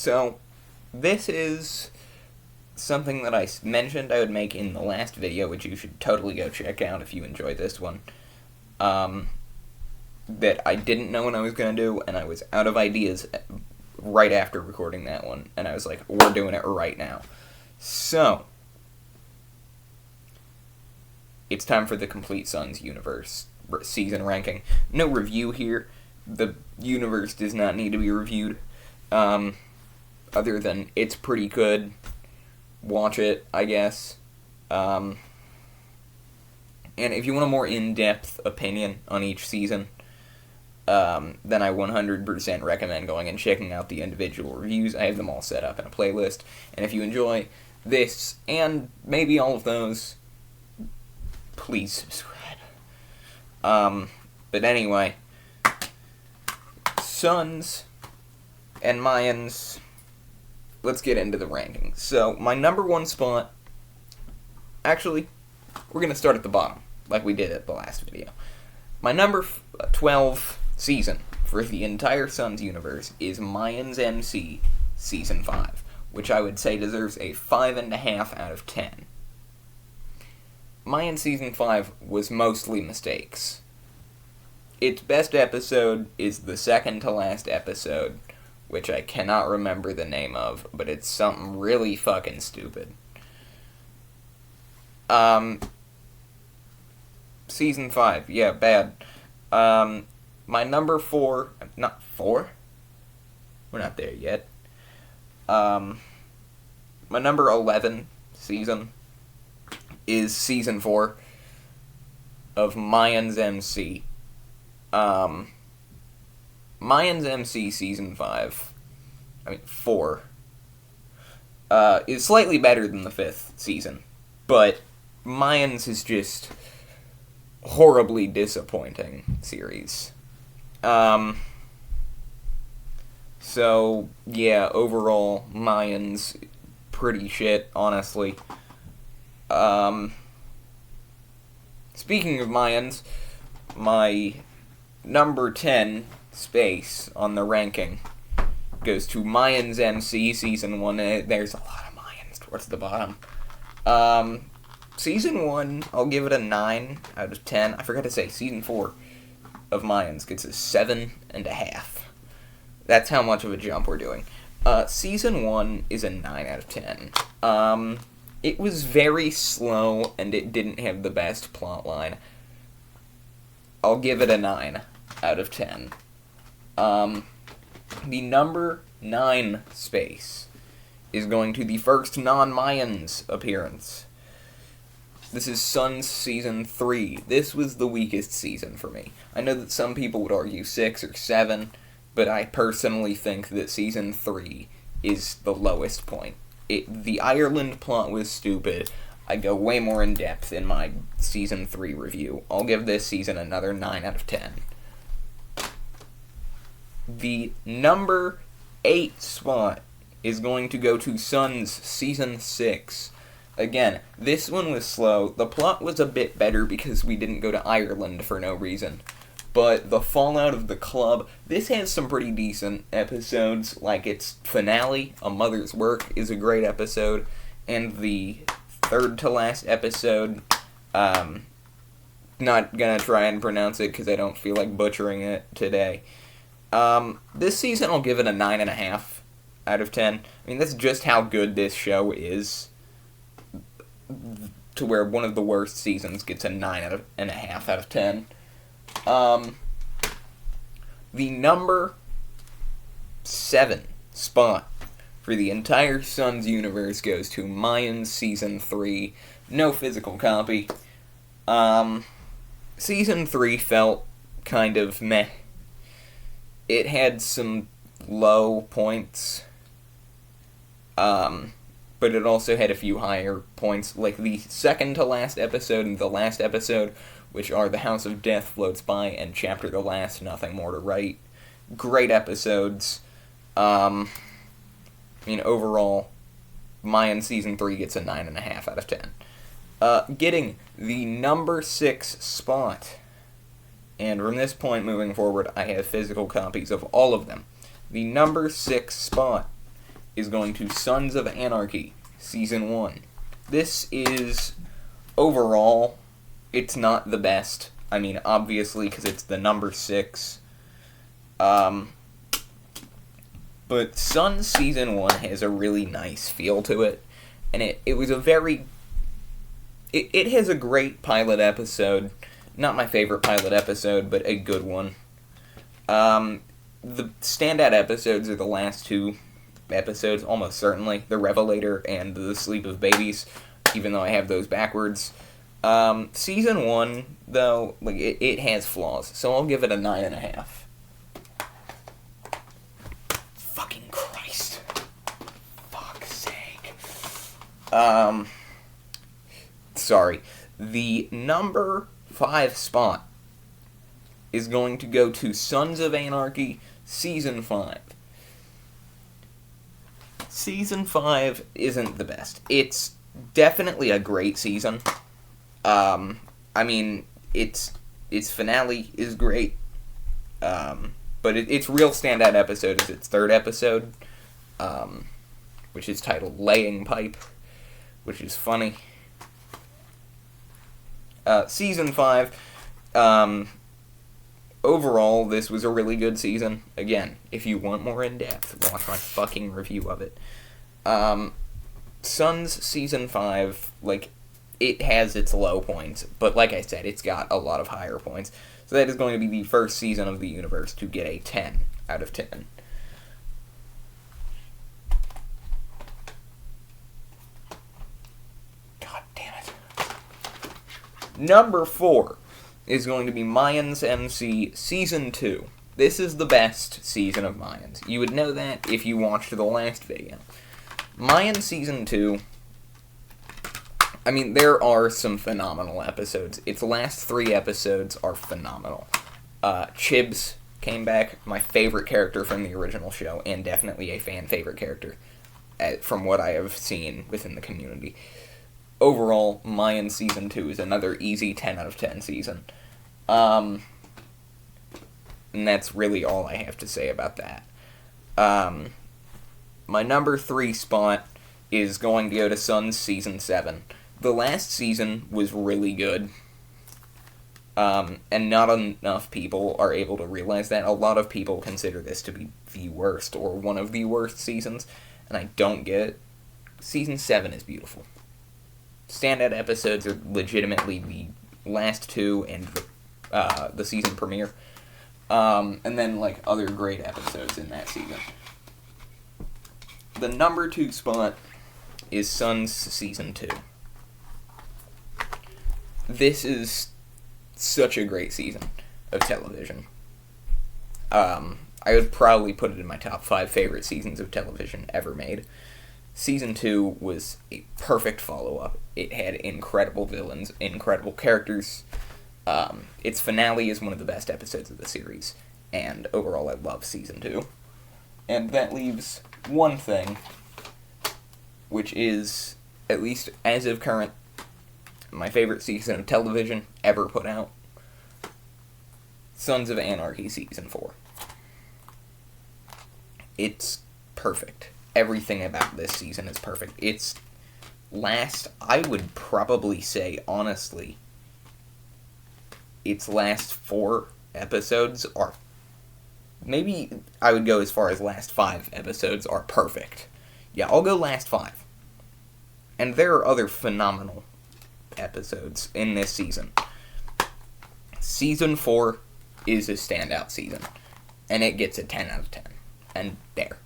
So, this is something that I mentioned I would make in the last video, which you should totally go check out if you enjoyed this one. That I didn't know what I was going to do, and I was out of ideas right after recording that one, and I was like, we're doing it right now. So, it's time for the Complete Sons Universe season ranking. No review here. The universe does not need to be reviewed. Other than, it's pretty good. Watch it, I guess. And if you want a more in-depth opinion on each season, then I 100% recommend going and checking out the individual reviews. I have them all set up in a playlist. And if you enjoy this, and maybe all of those, please subscribe. But anyway, Sons and Mayans, let's get into the rankings. So, my number one spot, actually, we're going to start at the bottom, like we did at the last video. My number 12 season for the entire Sons universe is Mayans MC Season 5, which I would say deserves a 5.5 out of 10. Mayans Season 5 was mostly mistakes. Its best episode is the second to last episode, which I cannot remember the name of, but it's something really fucking stupid. Season 5, yeah, bad. My number 4, not 4? We're not there yet. My number 11 season is Season 4 of Mayans MC. Mayans MC Season 4, is slightly better than the 5th season, but Mayans is just horribly disappointing series. So, yeah, overall, Mayans, pretty shit, honestly. Speaking of Mayans, my number 10 space on the ranking goes to Mayans MC Season 1. There's a lot of Mayans towards the bottom. Season 1, I'll give it a 9 out of 10. I forgot to say, Season 4 of Mayans gets a 7.5. That's how much of a jump we're doing. Season 1 is a 9 out of 10. It was very slow, and it didn't have the best plot line. I'll give it a 9 out of 10. The number 9 space is going to the first non-Mayans appearance. This is Sons Season 3. This was the weakest season for me. I know that some people would argue 6 or 7, but I personally think that Season 3 is the lowest point. The Ireland plot was stupid. I go way more in depth in my Season 3 review. I'll give this season another 9 out of 10. The number 8 spot is going to go to Sons Season 6. Again, this one was slow. The plot was a bit better because we didn't go to Ireland for no reason. But the fallout of the club, this has some pretty decent episodes, like its finale, A Mother's Work, is a great episode, and the third to last episode, not gonna try and pronounce it because I don't feel like butchering it today. This season I'll give it a 9.5 out of 10. I mean, that's just how good this show is, to where one of the worst seasons gets a 9.5 out of 10. The number 7 spot for the entire Sons universe goes to Mayans Season 3. No physical copy. Season 3 felt kind of meh. It had some low points. But it also had a few higher points, like the second to last episode and the last episode, which are The House of Death Floats By and Chapter the Last, Nothing More to Write. Great episodes. Overall, Mayans Season 3 gets a 9.5 out of 10. Getting the number 6 spot. And from this point moving forward, I have physical copies of all of them. The number 6 spot is going to Sons of Anarchy, Season 1. This is, overall, it's not the best. I mean, obviously, because it's the number 6. But Sons Season 1 has a really nice feel to it. And it was a very... It has a great pilot episode. Not my favorite pilot episode, but a good one. The standout episodes are the last 2 episodes, almost certainly. The Revelator and The Sleep of Babies, even though I have those backwards. Season 1, though, like it has flaws, so I'll give it a 9.5. Fucking Christ. Fuck's sake. Sorry. The number 5 spot is going to go to Sons of Anarchy, Season 5. Season 5 isn't the best. It's definitely a great season. I mean, its finale is great. But its real standout episode is its 3rd episode, which is titled Laying Pipe, which is funny. Season 5, overall, this was a really good season. Again, if you want more in-depth, watch my fucking review of it. Sons Season 5, like, it has its low points, but like I said, it's got a lot of higher points. So that is going to be the first season of the universe to get a 10 out of 10. God damn it. Number 4 is going to be Mayans MC Season 2. This is the best season of Mayans. You would know that if you watched the last video. Mayans Season 2, I mean, there are some phenomenal episodes. Its last 3 episodes are phenomenal. Chibs came back, my favorite character from the original show, and definitely a fan favorite character from what I have seen within the community. Overall, Mayans Season 2 is another easy 10 out of 10 season. And that's really all I have to say about that. My number 3 spot is going to go to Sons Season 7. The last season was really good. And not enough people are able to realize that. A lot of people consider this to be the worst, or one of the worst seasons, and I don't get it. Season 7 is beautiful. Standout episodes are legitimately the last 2 and the season premiere. And then, like, other great episodes in that season. The number 2 spot is Sons Season 2. This is such a great season of television. I would probably put it in my top 5 favorite seasons of television ever made. Season 2 was a perfect follow-up. It had incredible villains, incredible characters. Its finale is one of the best episodes of the series, and overall I love Season 2. And that leaves one thing, which is, at least as of current, my favorite season of television ever put out. Sons of Anarchy Season 4. It's perfect. Everything about this season is perfect. Its last, I would probably say, honestly, its last 4 episodes are, maybe I would go as far as last 5 episodes are perfect. Yeah, I'll go last 5. And there are other phenomenal episodes in this season. Season 4 is a standout season, and it gets a 10 out of 10. And there.